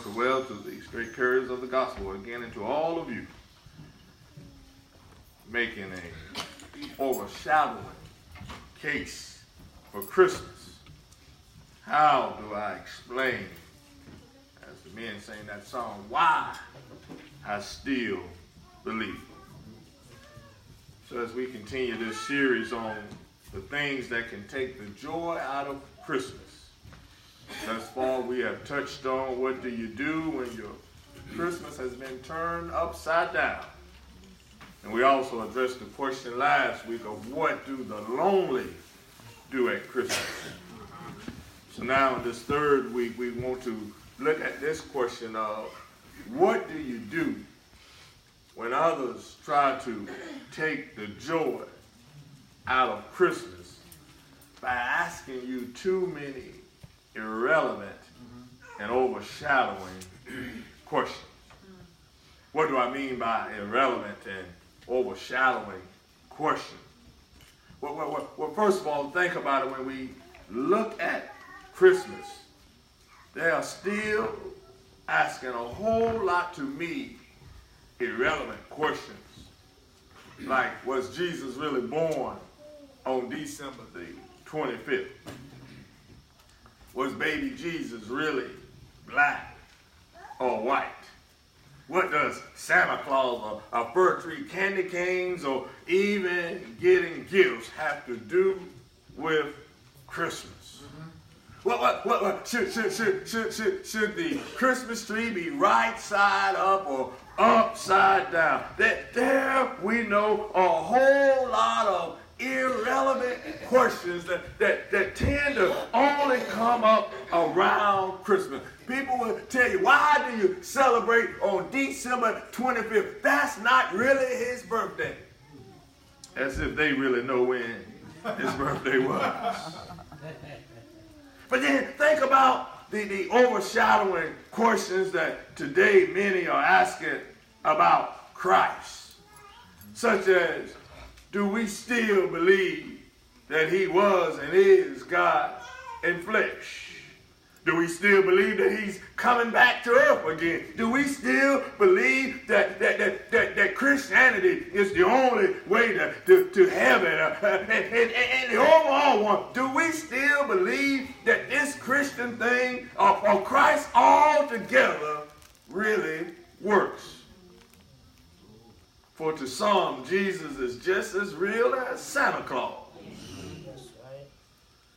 to well to the straight couriers of the gospel again, and to all of you making a overshadowing case for Christmas. How do I explain, as the men sing that song, why I still believe? So as we continue this series on the things that can take the joy out of Christmas, thus far we have touched on what do you do when your Christmas has been turned upside down. And we also addressed the question last week of what do the lonely do at Christmas. So now in this third week we want to look at this question of what do you do when others try to take the joy out of Christmas by asking you too many irrelevant and overshadowing questions. What do I mean by irrelevant and overshadowing questions? Well, first of all, think about it. When we look at Christmas, they are still asking a whole lot to me irrelevant questions. Like, was Jesus really born on December the 25th? Was baby Jesus really black or white? What does Santa Claus or fir tree candy canes or even getting gifts have to do with Christmas? What should the Christmas tree be right side up or upside down? There we know a whole lot of irrelevant questions that tend to only come up around Christmas. People will tell you, why do you celebrate on December 25th? That's not really his birthday. As if they really know when his birthday was. But then think about the overshadowing questions that today many are asking about Christ. Such as, do we still believe that he was and is God in flesh? Do we still believe that he's coming back to earth again? Do we still believe that Christianity is the only way to heaven? And the overall one, do we still believe that this Christian thing or Christ altogether really works? For to some, Jesus is just as real as Santa Claus.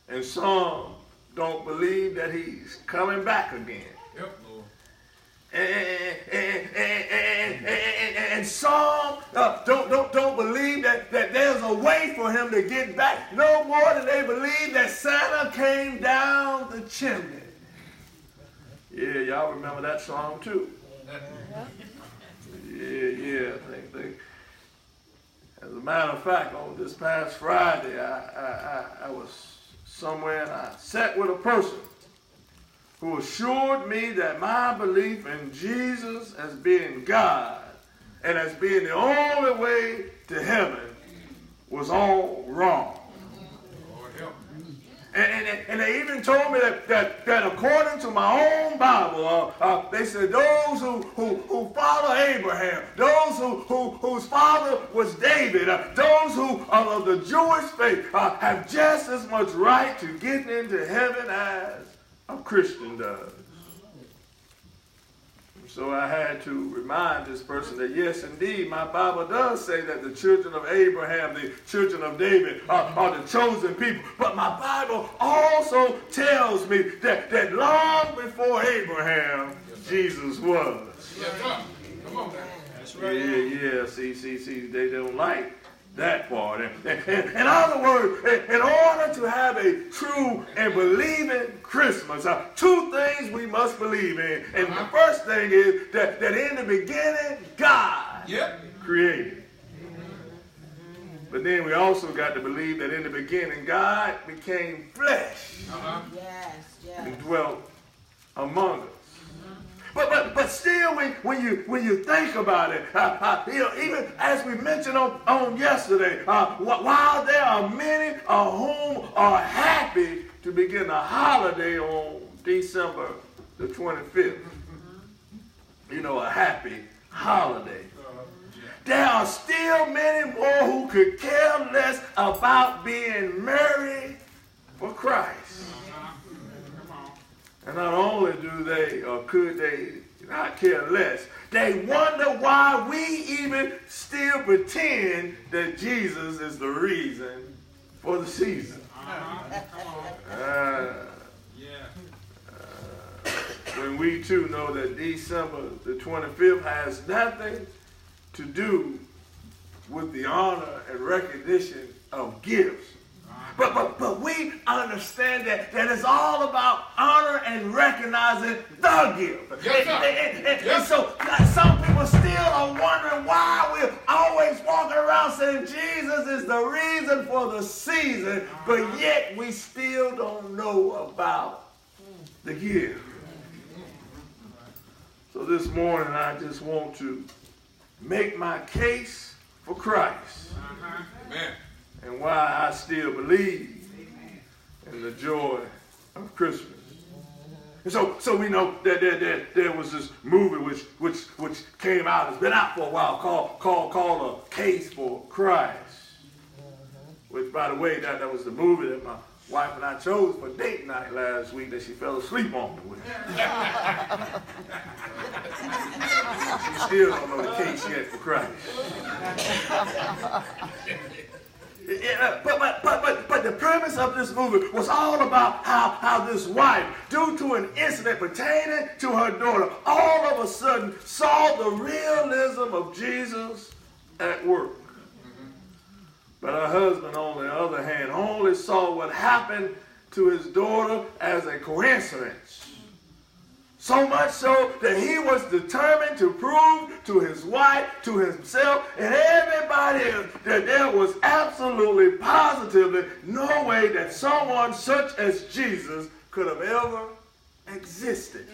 And some don't believe that he's coming back again. Yep, Lord. And some don't believe that there's a way for him to get back, no more than they believe that Santa came down the chimney. Yeah, y'all remember that song too. Yeah, I think. As a matter of fact, on this past Friday, I was somewhere and I sat with a person who assured me that my belief in Jesus as being God and as being the only way to heaven was all wrong. And they even told me that according to my own Bible, they said those who follow Abraham, those whose father was David, those who are of the Jewish faith have just as much right to get into heaven as a Christian does. So I had to remind this person that yes, indeed, my Bible does say that the children of Abraham, the children of David are the chosen people. But my Bible also tells me that long before Abraham, Jesus was. Come on, that's right. Yeah. See, they don't like that part. In other words, in order to have a true and believing Christmas, two things we must believe in. And the first thing is that in the beginning, God created. But then we also got to believe that in the beginning, God became flesh and dwelt among us. But still, when you think about it, even as we mentioned on yesterday, while there are many of whom are happy to begin a holiday on December the 25th, a happy holiday. There are still many more who could care less about being married for Christ. And not only do they, or could they not care less, they wonder why we even still pretend that Jesus is the reason for the season. When we too know that December the 25th has nothing to do with the honor and recognition of gifts. But we understand that it's all about honor and recognizing the gift. Yes, and so some people still are wondering why we're always walking around saying Jesus is the reason for the season, but yet we still don't know about the gift. So this morning I just want to make my case for Christ. Amen. And why I still believe in the joy of Christmas. And so we know that there was this movie which came out, it's been out for a while, called A Case for Christ. Which, by the way, that was the movie that my wife and I chose for date night last week that she fell asleep on me with. She still don't know the case yet for Christ. But the premise of this movie was all about how this wife, due to an incident pertaining to her daughter, all of a sudden saw the realism of Jesus at work. But her husband, on the other hand, only saw what happened to his daughter as a coincidence. So much so that he was determined to prove to his wife, to himself, and everybody else that there was absolutely, positively no way that someone such as Jesus could have ever existed.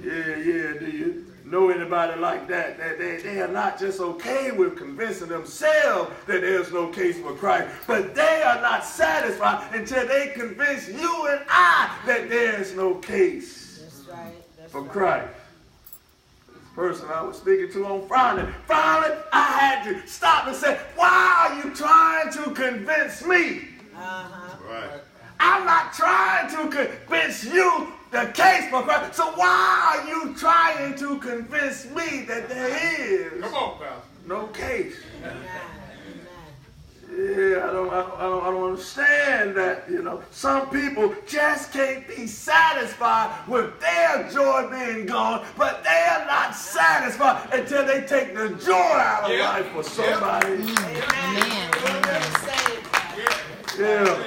Yeah, do you know anybody like that? That they are not just okay with convincing themselves that there's no case for Christ, but they are not satisfied until they convince you and I that there's no case for Christ. This person I was speaking to on Friday, finally I had to stop and say, why are you trying to convince me? Right. I'm not trying to convince you the case for Christ. So why are you trying to convince me that there is no case? Yeah, I don't understand that. Some people just can't be satisfied with their joy being gone, but they are not satisfied until they take the joy out of life for somebody. Amen. Yeah.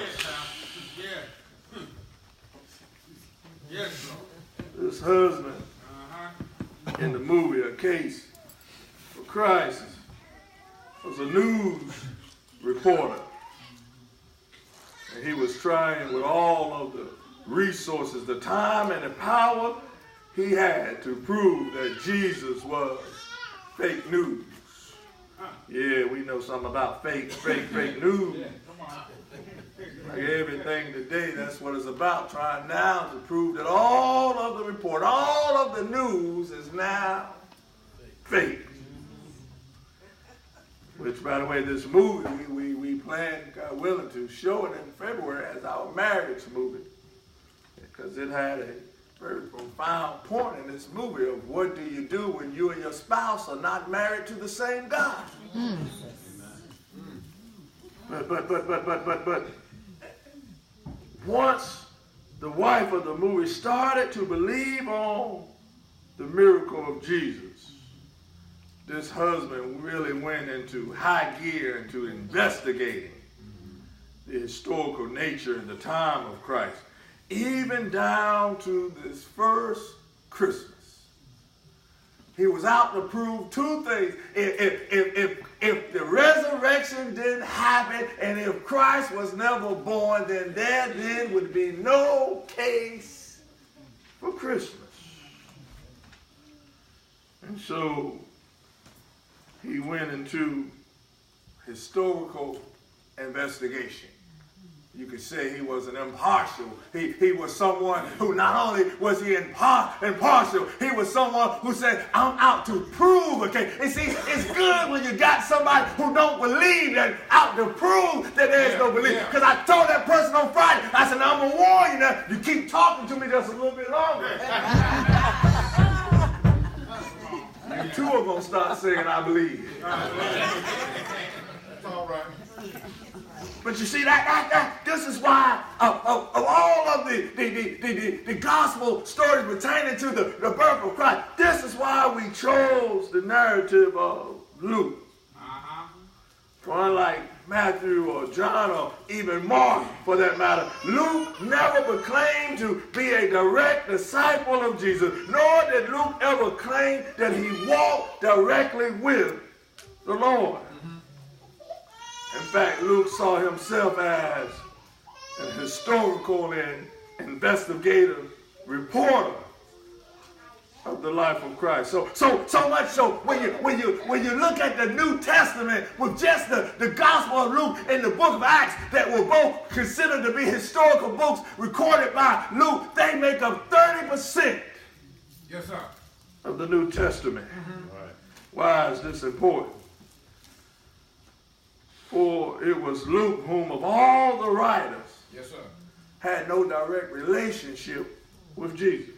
This husband in the movie A Case for Christ was a news reporter. And he was trying with all of the resources, the time and the power he had to prove that Jesus was fake news. Yeah, we know something about fake news. Like everything today, that's what it's about, trying now to prove that all of the report, all of the news is now fake. Which, by the way, this movie, we plan, God willing, to show it in February as our marriage movie. Because it had a very profound point in this movie of what do you do when you and your spouse are not married to the same God. But once the wife of the movie started to believe on the miracle of Jesus, this husband really went into high gear into investigating the historical nature and the time of Christ, even down to this first Christmas. He was out to prove two things. If the resurrection didn't happen and if Christ was never born, then there would be no case for Christmas. And so he went into historical investigation. You could say he was an impartial. He was someone who not only was he impartial, he was someone who said, I'm out to prove a case. And see, it's good when you got somebody who don't believe that out to prove that there is no belief. Because I told that person on Friday, I said, now I'm going to warn you now, you keep talking to me just a little bit longer. You two are going to start saying, I believe. That's all right. But you see, this is why of all of the gospel stories pertaining to the birth of Christ, this is why we chose the narrative of Luke. For unlike Matthew or John or even Mark, for that matter, Luke never proclaimed to be a direct disciple of Jesus, nor did Luke ever claim that he walked directly with the Lord. In fact, Luke saw himself as an historical and investigative reporter of the life of Christ. So much so when you look at the New Testament with just the Gospel of Luke and the book of Acts that were both considered to be historical books recorded by Luke, they make up 30% yes, sir. of the New Testament. Right. Why is this important? For it was Luke whom of all the writers yes, sir. had no direct relationship with Jesus.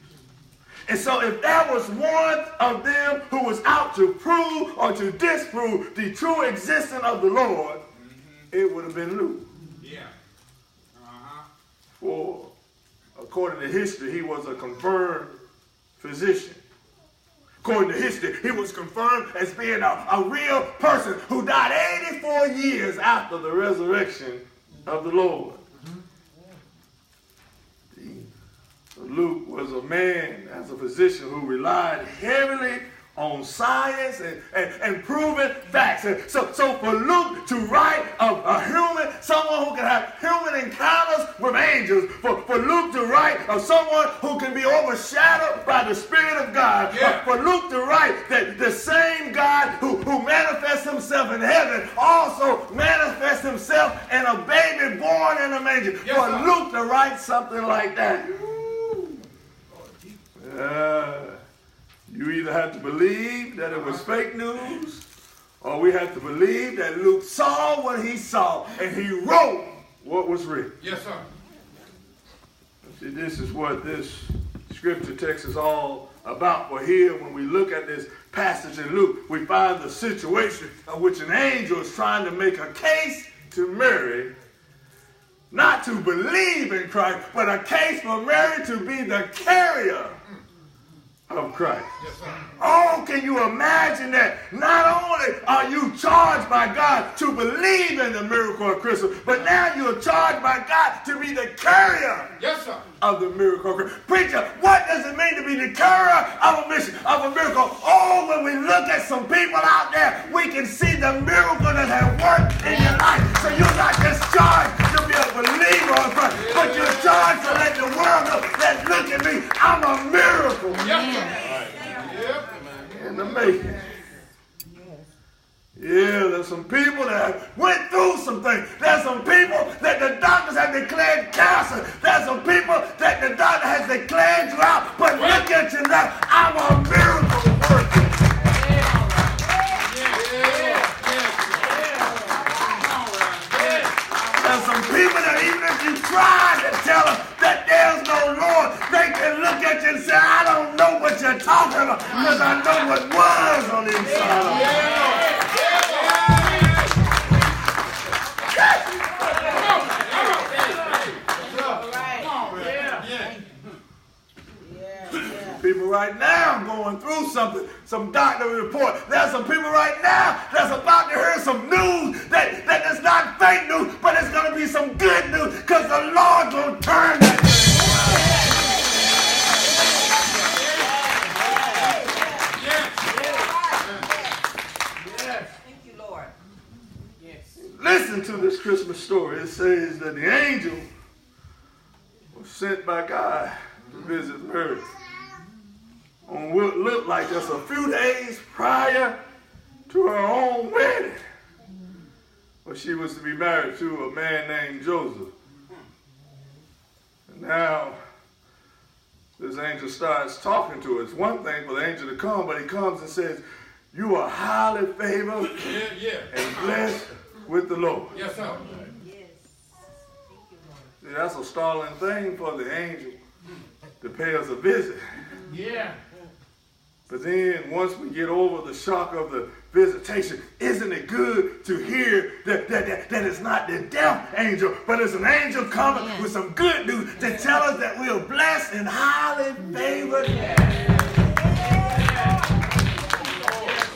And so if there was one of them who was out to prove or to disprove the true existence of the Lord, it would have been Luke. Yeah. For according to history, he was a confirmed physician. According to history, he was confirmed as being a real person who died 84 years after the resurrection of the Lord. Luke was a man, as a physician, who relied heavily on science and proven facts. And so for Luke to write of a human, someone who can have human encounters with angels, for Luke to write of someone who can be overshadowed by the Spirit of God, for Luke to write that the same God who manifests himself in heaven also manifests himself in a baby born in a manger. For Luke to write something like that. You either have to believe that it was fake news, or we have to believe that Luke saw what he saw and he wrote what was written. Yes, sir. See, this is what this scripture text is all about. For here, when we look at this passage in Luke, we find the situation of which an angel is trying to make a case to Mary, not to believe in Christ, but a case for Mary to be the carrier of Christ. Yes, sir. Oh, can you imagine that? Not only are you charged by God to believe in the miracle of Christmas, but now you're charged by God to be the carrier yes, sir. of the miracle of Christmas. Preacher, what does it mean to be the carrier of a mission, of a miracle? Oh, when we look at some people out there, we can see the miracle that has worked in your life. So you're not just charged to be a believer of Christ, but you're charged to let the world know that, look at me, I'm a miracle. Yes, sir. In the making. Yeah, there's some people that went through some things. There's some people that the doctors have declared cancer. There's some people that the doctor has declared you out. But look at you now. I'm a miracle worker. There's some people that even if you try to tell them that there's no Lord, they can look at you and say, I don't know what you're talking about, because I know what was on the inside of you. People right now going through something, some doctor report. There's some people right now that's about to hear some news that is not fake news, but it's going to be some good news because the Lord's going to turn that thing. Yes. Thank you, Lord. Yes. Listen to this Christmas story. It says that the angel was sent by God to visit Mary on what looked like just a few days prior to her own wedding. But she was to be married to a man named Joseph, Now, this angel starts talking to us. One thing for the angel to come, but he comes and says, you are highly favored and blessed with the Lord. Yes, sir. See, that's a startling thing for the angel to pay us a visit. Yeah. But then once we get over the shock of the visitation, isn't it good to hear that it's not the death angel, but it's an angel coming with some good news to tell us that we are blessed and highly favored.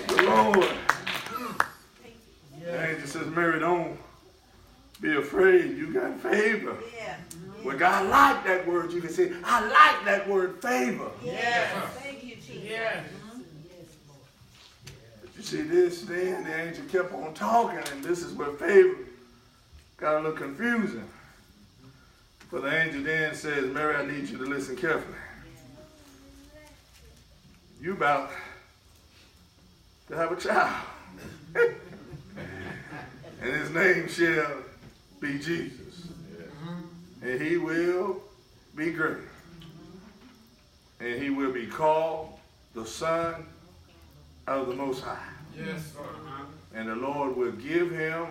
The Lord. The angel says, Mary, don't be afraid. You got favor. Well, God liked that word. You can say, I like that word, favor. Yes. Thank you, Jesus. Yes. But you see this, then the angel kept on talking, and this is where favor got a little confusing. For the angel then says, Mary, I need you to listen carefully. You about to have a child. And his name shall be Jesus. And he will be great. And he will be called the Son of the Most High. Yes, sir. And the Lord will give him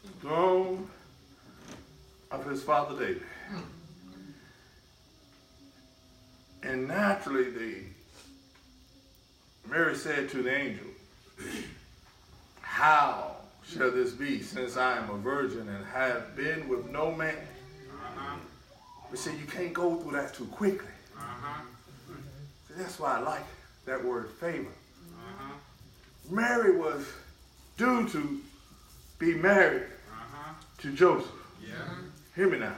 the throne of his father David. And naturally, Mary said to the angel, how shall this be, since I am a virgin and have been with no man? But see, you can't go through that too quickly. See, that's why I like that word favor. Mary was due to be married to Joseph. Hear me now.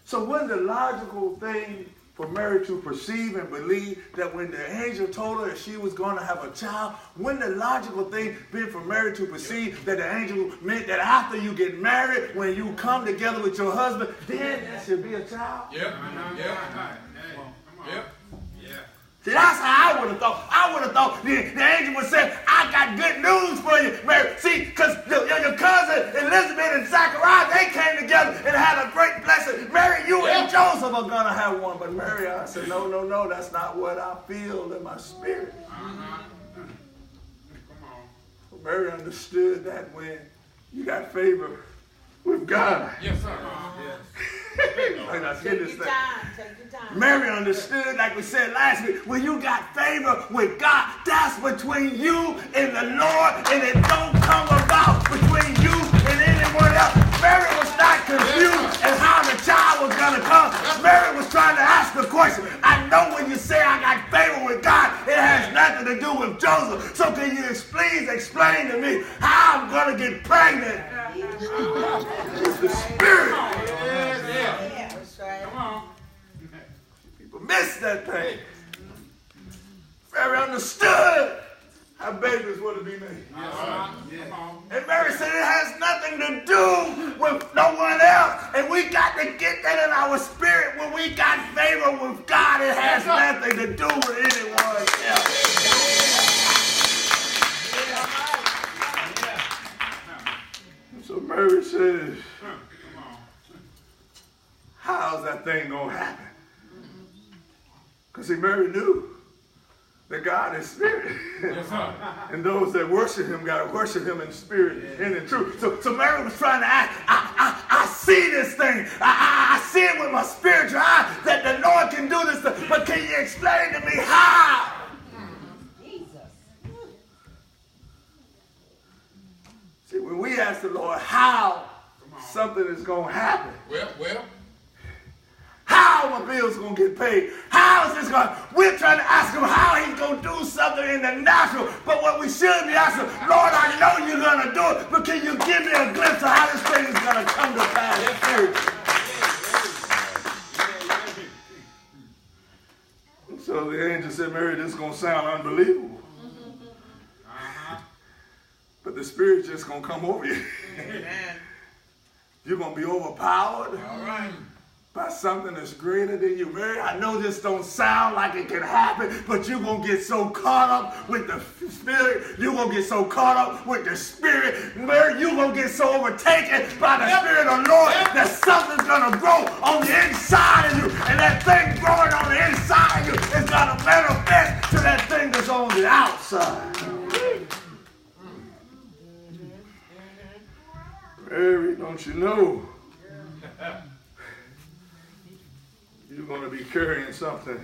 So wasn't the logical thing for Mary to perceive and believe that when the angel told her that she was going to have a child, wouldn't the logical thing be for Mary to perceive that the angel meant that after you get married, when you come together with your husband, then there should be a child? Yep. See, that's how I would have thought. I would have thought the angel would say, I got good news for you, Mary. See, because your cousin Elizabeth and Zachariah, they came together and had a great blessing. Mary, you and Joseph are going to have one. But Mary, I said, no, that's not what I feel in my spirit. Well, Mary understood that when you got favor with God. Yes, sir. Take your time. Mary understood, like we said last week, when you got favor with God, that's between you and the Lord, and it don't come about between you and anyone else. Mary was not confused as how the child was going to come. Mary was trying to ask the question. I know when you say I got favor with God, it has nothing to do with Joseph. So can you please explain to me how I'm going to get pregnant? It's the Spirit. That's right. Come on. People miss that thing. Mary understood how babies were to be made. And Mary said it has nothing to do with no one else. And we got to get that in our spirit. When we got favor with God, it has nothing to do with anyone else. So Mary says, how's that thing going to happen? Because see, Mary knew that God is spirit. Yes, sir. And those that worship him got to worship him in spirit and in truth. So Mary was trying to ask, I see this thing. I see it with my spiritual eye that the Lord can do this thing. But can you explain to me how? See, when we ask the Lord how something is going to happen, Well. how my bills going to get paid, how is this going to, we're trying to ask him how he's going to do something in the natural, but what we should be asking, Lord, I know you're going to do it, but can you give me a glimpse of how this thing is going to come to pass spiritually? So the angel said, Mary, this is going to sound unbelievable. But the Spirit's just going to come over you. Amen. You're going to be overpowered. All right. by something that's greater than you. Mary, I know this don't sound like it can happen, but you're going to get so caught up with the Spirit. You're going to get so caught up with the Spirit. Mary, you're going to get so overtaken by the Spirit of the Lord that something's going to grow on the inside of you. And that thing growing on the inside of you is going to manifest to that thing that's on the outside. Mary, don't you know? You're going to be carrying something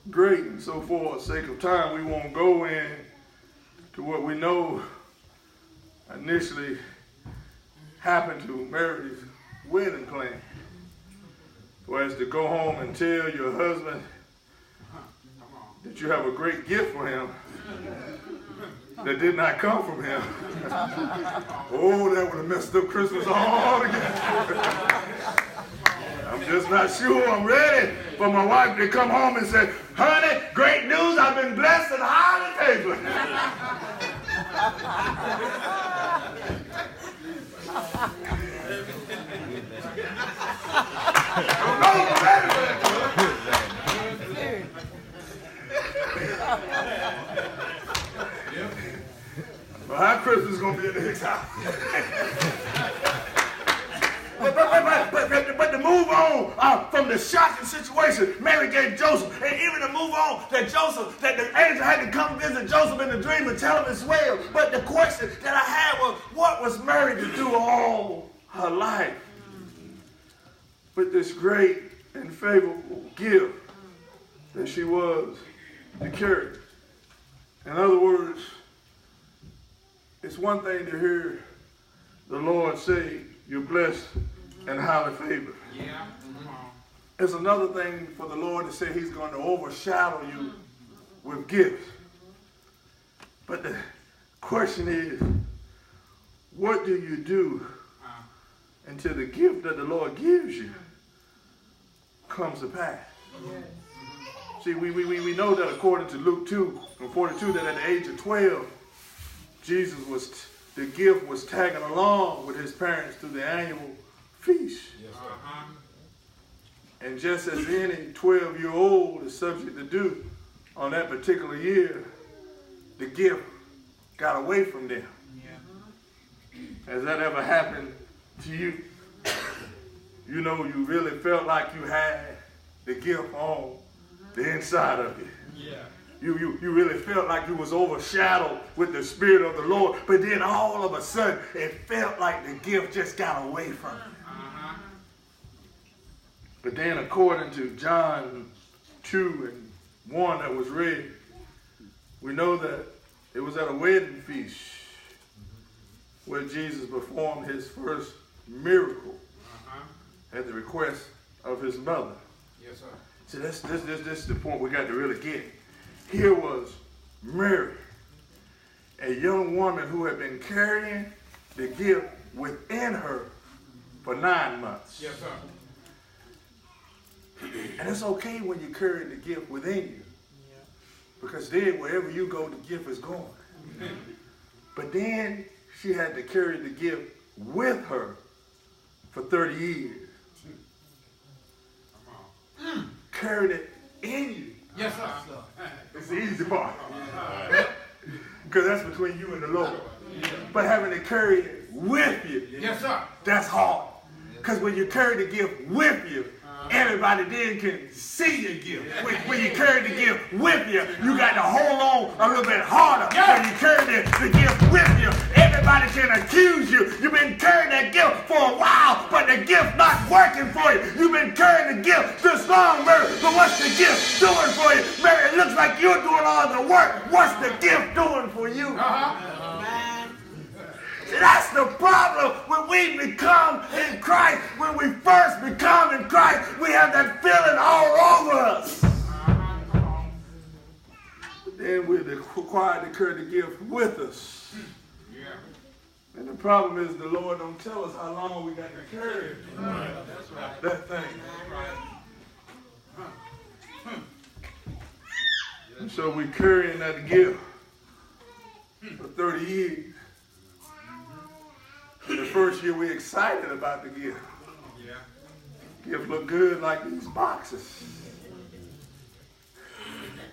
great, and so for the sake of time, we won't go in to what we know initially happened to Mary's wedding plan. Was to go home and tell your husband that you have a great gift for him that did not come from him. Oh, that would have messed up Christmas all together. I'm just not sure I'm ready for my wife to come home and say, honey, great news, I've been blessed and highly favored. I don't know if I'm ready for that. Well, how Christmas is going to be at the Hicks house? But to move on from the shocking situation Mary gave Joseph, and even to move on that the angel had to come visit Joseph in the dream and tell him as well. But the question that I had was, what was Mary to do all her life with this great and favorable gift that she was to carry? In other words, it's one thing to hear the Lord say, you're blessed and highly favored. Yeah. It's another thing for the Lord to say he's going to overshadow you with gifts. But the question is, what do you do until the gift that the Lord gives you comes to pass? See, we know that according to Luke 2:42, that at the age of 12, the gift was tagging along with his parents to the annual feast. Yes, and just as any 12-year-old is subject to do on that particular year, the gift got away from them. Yeah. Has that ever happened to you? You know, you really felt like you had the gift on the inside of you. Yeah. You really felt like you was overshadowed with the Spirit of the Lord, but then all of a sudden it felt like the gift just got away from you. But then according to John 2:1 that was read, we know that it was at a wedding feast where Jesus performed his first miracle at the request of his mother. Yes, sir. See, this is the point we got to really get. Here was Mary, a young woman who had been carrying the gift within her for 9 months. Yes, sir. And it's okay when you carry the gift within you. Because then wherever you go, the gift is going. But then she had to carry the gift with her for 30 years. Carried it in you. Yes, sir. It's the easy part. Because that's between you and the Lord. But having to carry it with you, Yes, sir. that's hard. Because when you carry the gift with you, everybody then can see your gift. When you carry the gift with you, you got to hold on a little bit harder. When you carry the gift with you, everybody can accuse you. You've been carrying that gift for a while, but the gift not working for you. You've been carrying the gift this long, Mary, but what's the gift doing for you? Mary, it looks like you're doing all the work. What's the gift doing for you? See, that's the problem when we become in Christ. When we first become in Christ, we have that feeling all over us. But then we're required to carry the gift with us. Yeah. And the problem is the Lord don't tell us how long we got to carry That's right. that thing. And so we're carrying that gift for 30 years. The first year we're excited about the gift. Yeah. gift look good like these boxes.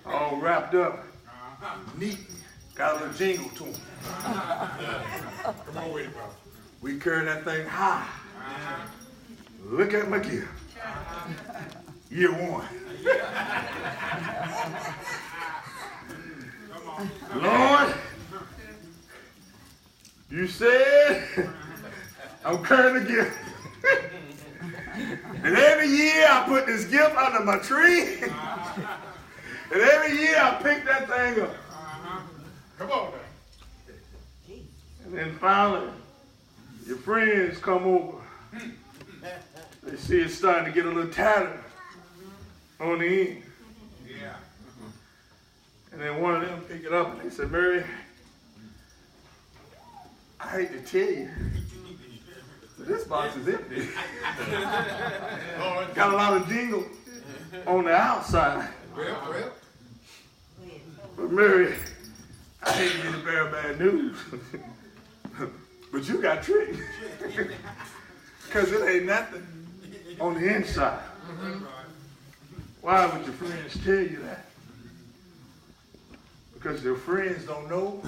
All wrapped up, neat, got a little jingle to them. Come on with it, bro. We carry that thing high. Look at my gift. Year one. Lord, you said I'm carrying a gift. And every year I put this gift under my tree. And every year I pick that thing up. Come on now. And then finally, your friends come over. They see it's starting to get a little tattered on the end. Yeah. And then one of them pick it up and they said, Mary, I hate to tell you, but this box is empty. Got a lot of jingle on the outside. Well. But Mary, I hate to get the bear bad news. But you got tricked. Because it ain't nothing on the inside. Why would your friends tell you that? Because your friends don't know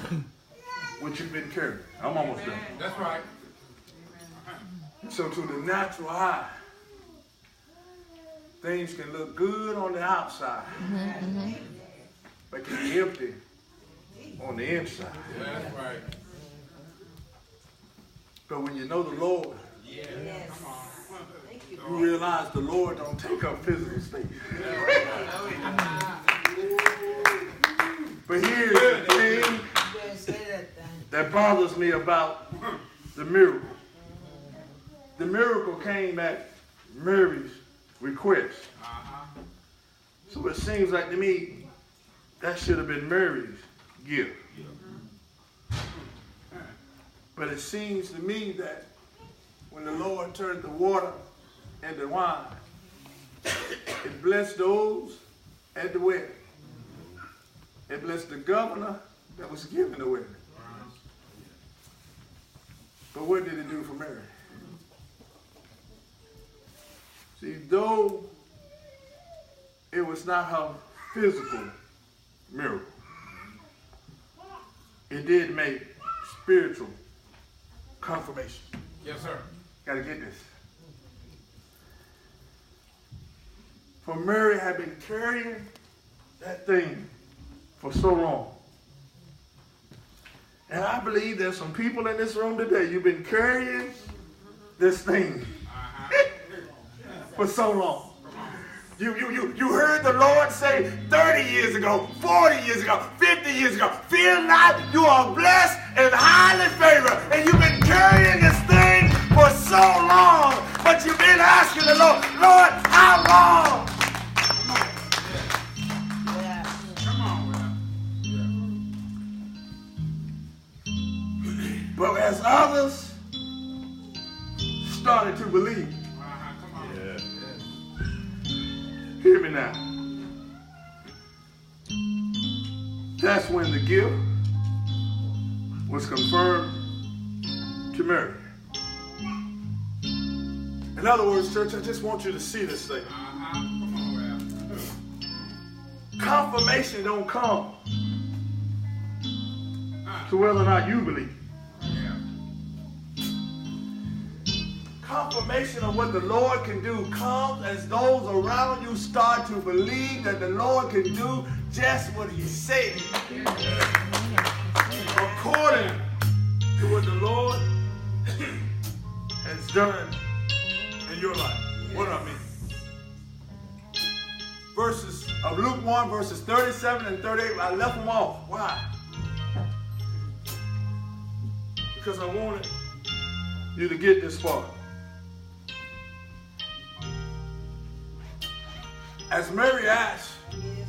what you've been carrying. I'm almost done. That's right. So to the natural eye, things can look good on the outside, but can be empty on the inside. That's right. But when you know the Lord, Yes. you realize the Lord don't take up physical space. But here's the thing that bothers me about the miracle. The miracle came at Mary's request. So it seems like to me that should have been Mary's gift. But it seems to me that when the Lord turned the water into wine, it blessed those at the wedding. It blessed the governor that was giving the wedding. But what did it do for Mary? See, though it was not her physical miracle, it did make spiritual confirmation. Yes, sir. Gotta get this. For Mary had been carrying that thing for so long. And I believe there's some people in this room today, you've been carrying this thing for so long. You heard the Lord say 30 years ago, 40 years ago, 50 years ago, fear not, you are blessed and highly favored. And you've been carrying this thing for so long, but you've been asking the Lord, Lord, how long? Come on, man. But as others started to believe, Come on. hear me now. That's when the gift was confirmed to Mary. In other words, church, I just want you to see this thing. Come on, man. Confirmation don't come to whether or not you believe. Yeah. Confirmation of what the Lord can do comes as those around you start to believe that the Lord can do just what he said. According to what the Lord has done in your life. What do I mean? Verses of Luke 1, verses 37 and 38, I left them off. Why? Because I wanted you to get this far. As Mary asked,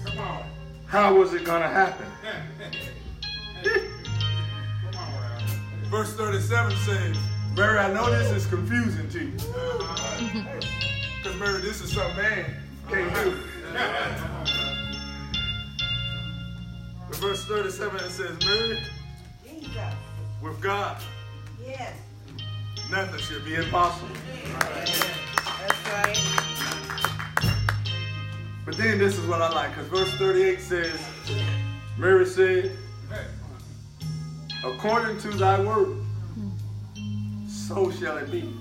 Come on. how was it going to happen? Come on, man. Verse 37 says, Mary, I know this is confusing to you. Because Mary, this is something man can't do. But verse 37 it says, Mary, Jesus. with God, Yes. nothing should be impossible. That's right. But then this is what I like, because verse 38 says, Mary said, according to thy word, so shall it be.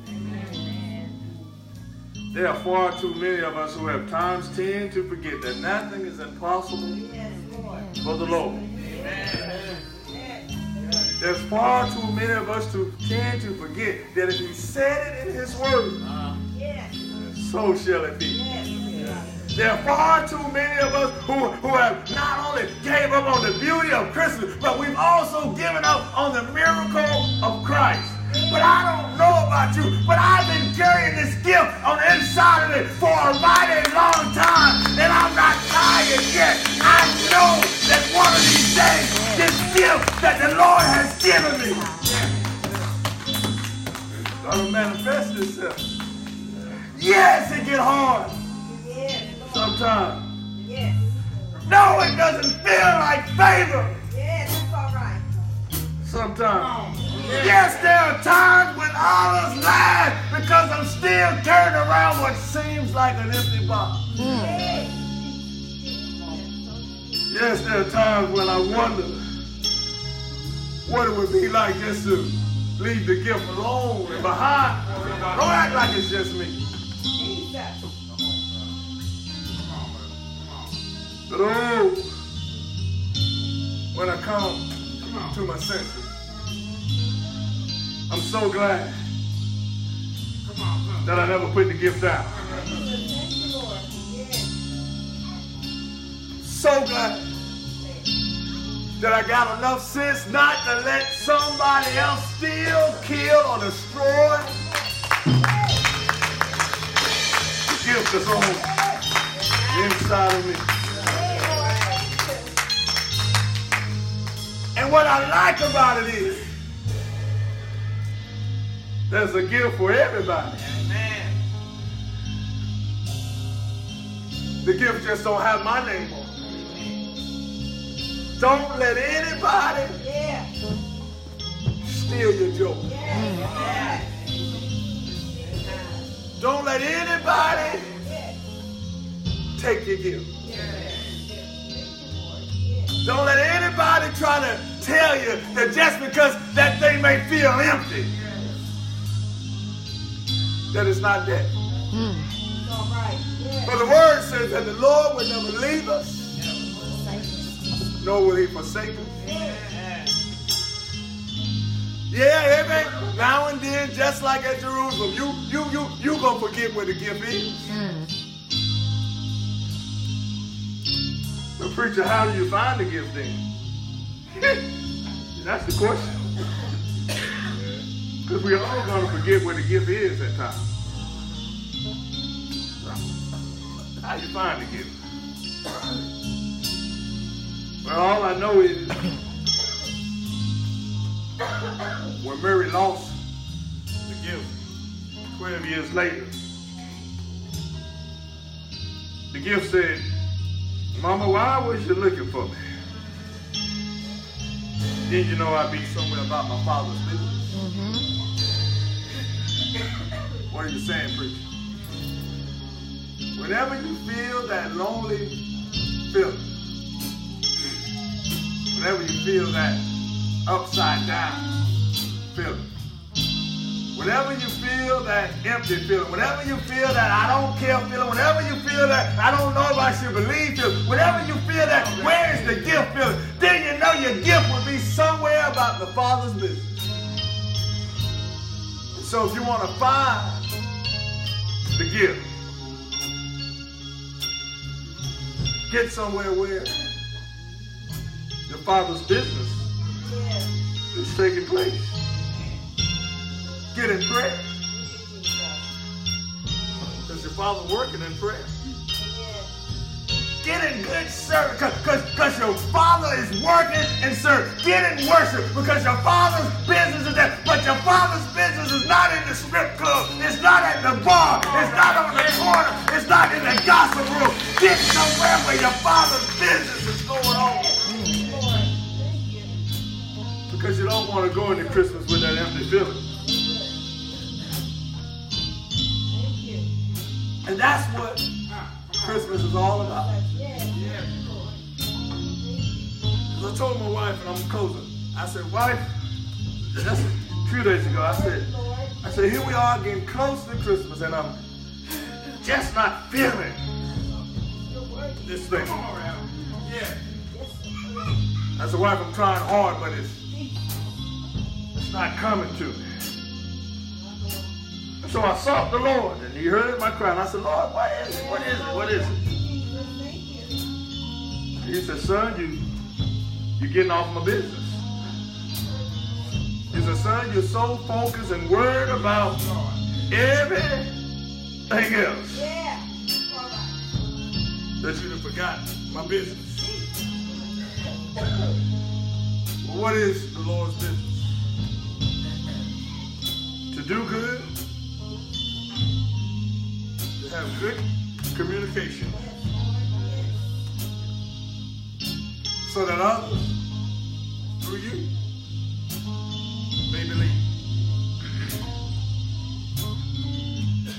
There are far too many of us who have times tend to forget that nothing is impossible for the Lord. There's far too many of us who tend to forget that if he said it in his word, so shall it be. There are far too many of us who have not only gave up on the beauty of Christmas, but we've also given up on the miracle of Christ. But I don't know about you, but I've been carrying this gift on the inside of me for a mighty long time, and I'm not tired yet. I know that one of these days, this gift that the Lord has given me is going to manifest itself. Yes, it get hard sometimes. No, it doesn't feel like favor. That's all right. Sometimes. Yes, there are times when others laugh because I'm still carrying around what seems like an empty box. Yes, there are times when I wonder what it would be like just to leave the gift alone and behind. Don't act like it's just me. But oh, when I come to my senses, I'm so glad that I never put the gift down. So glad that I got enough sense not to let somebody else steal, kill, or destroy the gift that's on the inside of me. And what I like about it is, there's a gift for everybody. Amen. The gift just don't have my name on it. Don't let anybody steal your joy. Don't let anybody take your gift. Don't let anybody try to tell you that just because that thing may feel empty, that it's not there. For the word says that the Lord will never leave us, nor will he forsake us. Yeah, every now and then, just like at Jerusalem, you gonna forget where the gift is. But preacher, how do you find the gift then? That's the question. Because we're all going to forget where the gift is at times. How do you find the gift? Well, all I know is when Mary lost the gift 12 years later, the gift said, Mama, why was you looking for me? Didn't you know I'd be somewhere about my father's business? What are you saying, preacher? Whenever you feel that lonely feeling, whenever you feel that upside down feeling, whenever you feel that empty feeling, whenever you feel that I don't care feeling, whenever you feel that I don't know if I should believe feeling, whenever you feel that where is the gift feeling, then you know your gift will be somewhere about the Father's business. So if you want to find the gift, get somewhere where the Father's business is taking place. Get in prayer. Because your Father's working in prayer. Get in good service because your Father is working in service. Get in worship because your Father's business is there. But your Father's business is not in the strip club. It's not at the bar. It's not on the corner. It's not in the gossip room. Get somewhere where your Father's business is going on. Because you don't want to go into Christmas with that empty feeling. I told my wife, and I'm closing, I said, wife, that's a few days ago, I said, here we are getting close to Christmas, and I'm just not feeling this thing. Yeah. I said, wife, I'm trying hard, but it's not coming to me. So I sought the Lord, and he heard my cry, and I said, Lord, what is it? What is it? What is it? He said, son, you're getting off my business. He said, son, you're so focused and worried about everything else that you have forgotten my business. Well, what is the Lord's business? To do good, to have good communication, so that others, through you, may believe.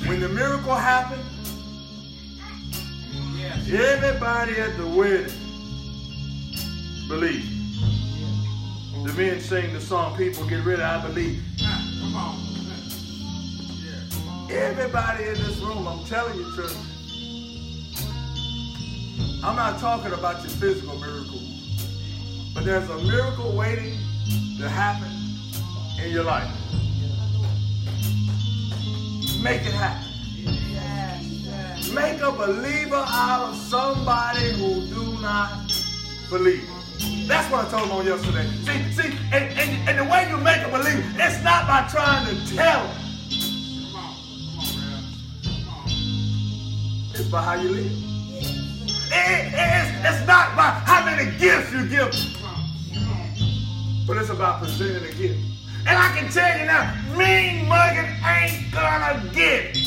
When the miracle happened, everybody at the wedding believed. The men sing the song, people get ready, I believe. Come on. Everybody in this room, I'm telling you, church, I'm not talking about your physical miracle, but there's a miracle waiting to happen in your life. Make it happen. Make a believer out of somebody who do not believe. That's what I told them on yesterday. See, and the way you make a believer, it's not by trying to tell them. It's by how you live. It's not by how many gifts you give, but it's about presenting a gift. And I can tell you now, mean mugging ain't gonna get it.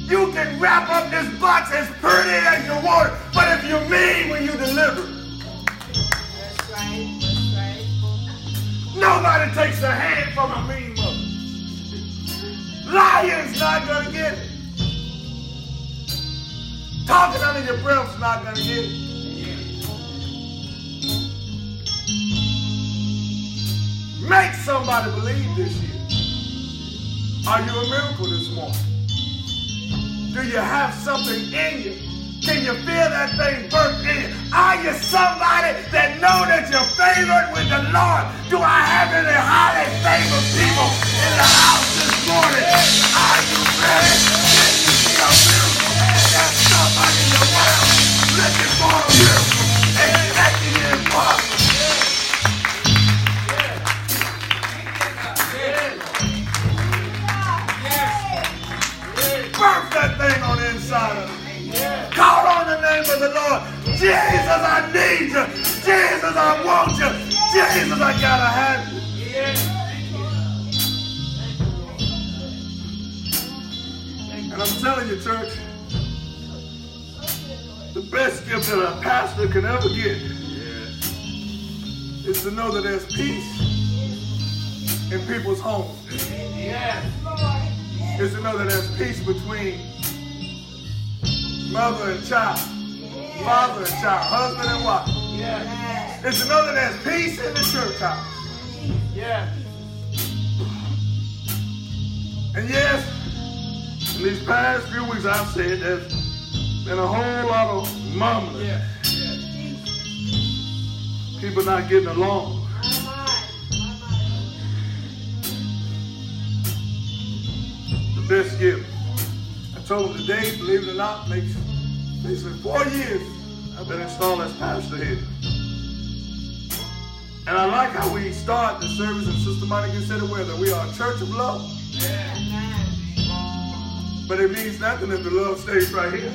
You can wrap up this box as pretty as you want, but if you're mean when you deliver, That's right. That's right. nobody takes a hand from a mean mother. Lying's not gonna get it. Talking under your breath's not gonna get it. Make somebody believe this year. Are you a miracle this morning? Do you have something in you? Can you feel that thing birth in you? Are you somebody that know that you're favored with the Lord? Do I have any highly favored people in the house this morning? Are you ready? Can you see a miracle? There's somebody in the world looking for a miracle, expecting it impossible. Birth that thing on the inside of me. Call on the name of the Lord. Jesus, I need you. Jesus, I want you. Jesus, I gotta have you. And I'm telling you, church, the best gift that a pastor can ever get is to know that there's peace in people's homes. Is to know that there's peace between mother and child, father and child, husband and wife. Is to know that there's peace in the church house. And yes, in these past few weeks I've said there's been a whole lot of mumbling. People not getting along. Best gift. I told him today, believe it or not, makes basically 4 years I've been installed as pastor here. And I like how we start the service, and Sister Monica said it well, that we are a church of love. But it means nothing if the love stays right here.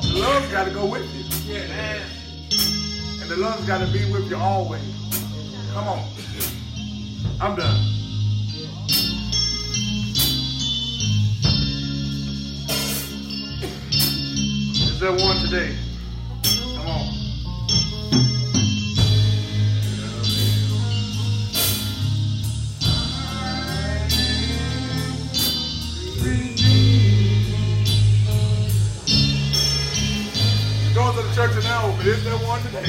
The love's got to go with you. And the love's got to be with you always. Come on. I'm done. Is there one today? Come on. but is there one today?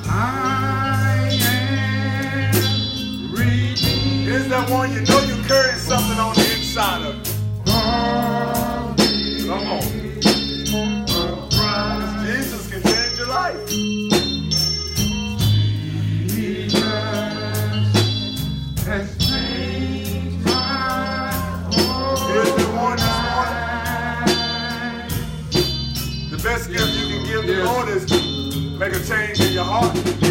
I am redeemed. Is there one you know you're carrying something on the inside of you? Come on. Jesus can change your life. Jesus has changed my whole Is there one this morning? The best gift you can give the Lord is to make a change in your heart.